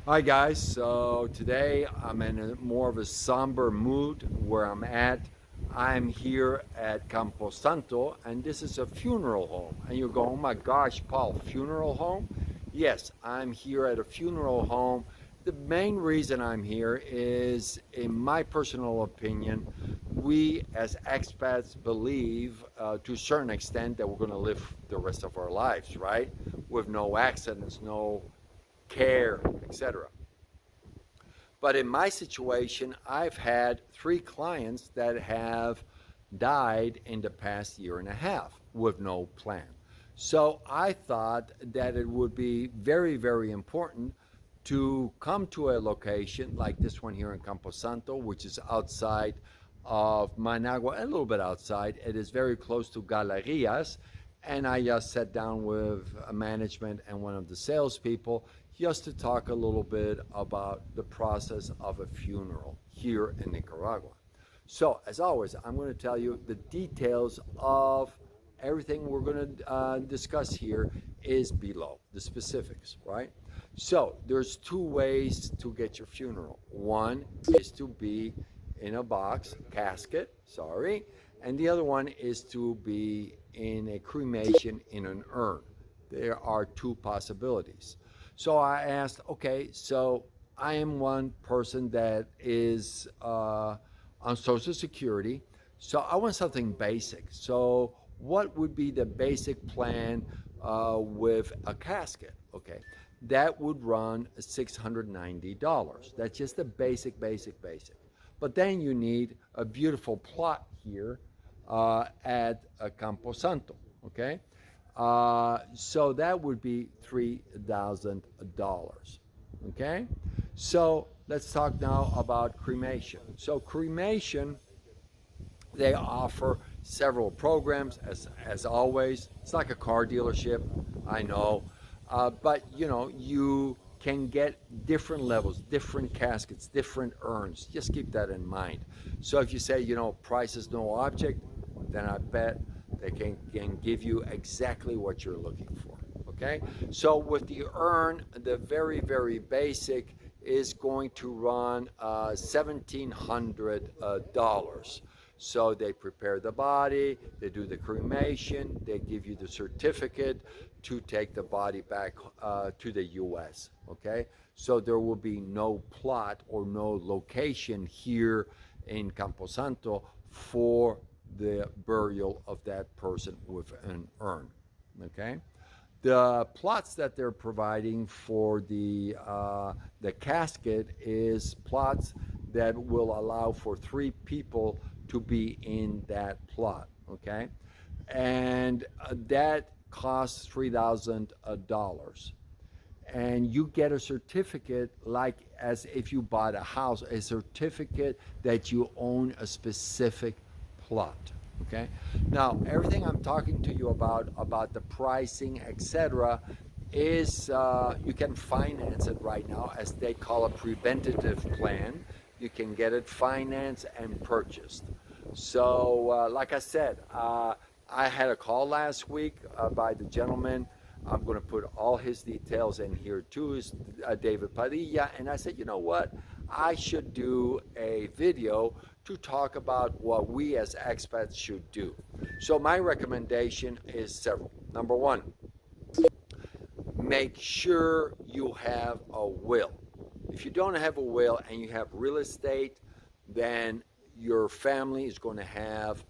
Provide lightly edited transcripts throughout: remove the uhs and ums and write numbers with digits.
Hi guys, so today I'm in more of a somber mood where I'm here at Campo Santo, and this is a funeral home. And you go, oh my gosh, Paul, funeral home? Yes, I'm here at a funeral home. The main reason I'm here is, in my personal opinion, we as expats believe to a certain extent that we're going to live the rest of our lives, right? With no accidents, no care, etc. But in my situation, I've had 3 clients that have died in the past year and a half with no plan. So I thought that it would be very, very important to come to a location like this one here in Campo Santo, which is outside of Managua, a little bit outside. It is very close to Galerías, and I just sat down with management and one of the salespeople just to talk a little bit about the process of a funeral here in Nicaragua. So, as always, I'm going to tell you the details of everything we're going to discuss here is below, the specifics, right? So, there's 2 ways to get your funeral. One is to be in a box, casket, and the other one is to be in a cremation in an urn. There are 2 possibilities. So I asked, okay, so I am one person that is on Social Security, so I want something basic. So what would be the basic plan with a casket? Okay, that would run $690. That's just the basic. But then you need a beautiful plot here at Campo Santo, okay? So that would be $3,000, okay? So let's talk now about cremation. So cremation, they offer several programs, as always. It's like a car dealership, I know, but you know, you can get different levels, different caskets, different urns. Just keep that in mind. So if you say, you know, price is no object, then I bet they can give you exactly what you're looking for, okay? So with the urn, the very, very basic is going to run $1,700. So they prepare the body, they do the cremation, they give you the certificate to take the body back to the US, okay? So there will be no plot or no location here in Campo Santo for the burial of that person with an urn, okay? The plots that they're providing for the casket is plots that will allow for 3 people to be in that plot, okay? And that costs $3,000. And you get a certificate like as if you bought a house, a certificate that you own a specific plot, okay? Now, everything I'm talking to you about the pricing, etc., is you can finance it right now, as they call a preventative plan. You can get it financed and purchased. So, like I said, I had a call last week by the gentleman. I'm going to put all his details in here too, is David Padilla, and I said, you know what? I should do a video to talk about what we as expats should do. So my recommendation is several. Number 1, make sure you have a will. If you don't have a will and you have real estate, then your family is going to have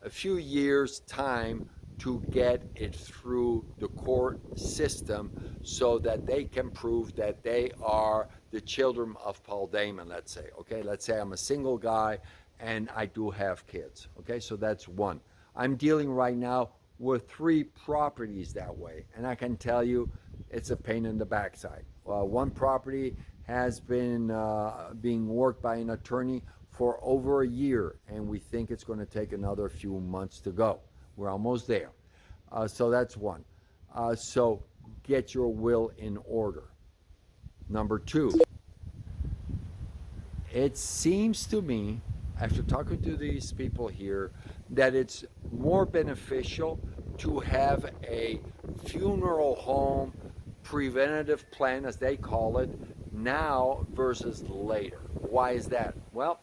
a few years' time to get it through the court system so that they can prove that they are the children of Paul Damon, let's say. Okay, let's say I'm a single guy and I do have kids. Okay, so that's 1. I'm dealing right now with 3 properties that way, and I can tell you it's a pain in the backside. One property has been being worked by an attorney for over a year, and we think it's going to take another few months to go. We're almost there. So that's 1. So get your will in order. Number 2, it seems to me, after talking to these people here, that it's more beneficial to have a funeral home preventative plan, as they call it, now versus later. Why is that? Well,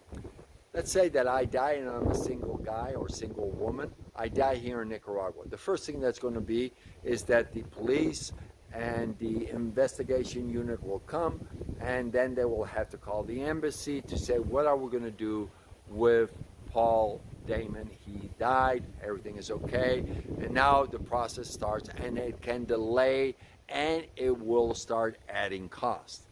let's say that I die and I'm a single guy or single woman. I die here in Nicaragua. The first thing that's going to be is that the police and the investigation unit will come, and then they will have to call the embassy to say, what are we going to do with Paul Damon? He died, everything is okay, and now the process starts, and it can delay, and it will start adding cost.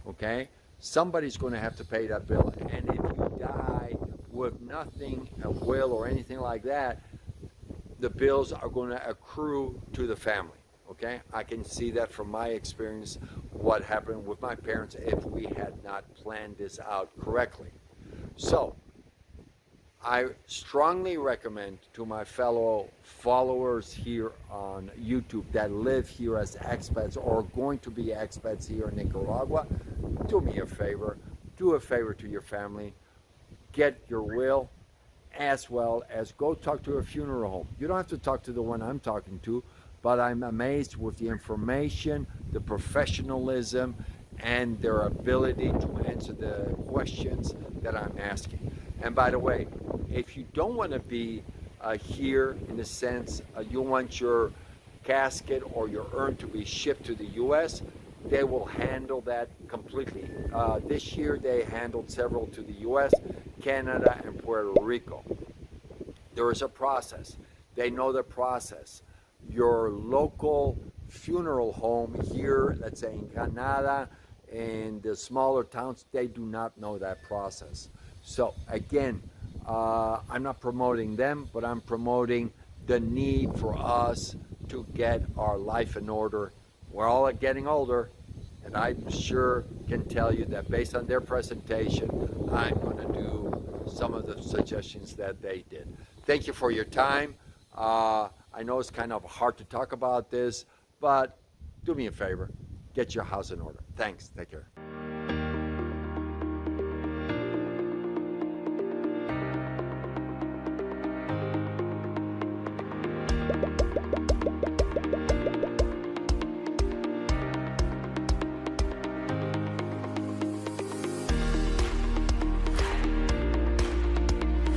Okay, somebody's going to have to pay that bill, and if you die with nothing, a will or anything like that, the bills are going to accrue to the family. Okay, I can see that from my experience, what happened with my parents if we had not planned this out correctly. So I strongly recommend to my fellow followers here on YouTube that live here as expats or going to be expats here in Nicaragua, do me a favor, do a favor to your family, get your will, as well as go talk to a funeral home. You don't have to talk to the one I'm talking to, but I'm amazed with the information, the professionalism, and their ability to answer the questions that I'm asking. And by the way, if you don't want to be here in the sense you want your casket or your urn to be shipped to the U.S., they will handle that completely. This year they handled several to the U.S., Canada, and Puerto Rico. There is a process. They know the process. Your local funeral home here, let's say in Canada, in the smaller towns, they do not know that process. So again, I'm not promoting them, but I'm promoting the need for us to get our life in order. We're all getting older, and I sure can tell you that based on their presentation, I'm going to do some of the suggestions that they did. Thank you for your time. I know it's kind of hard to talk about this, but do me a favor, get your house in order. Thanks. Take care.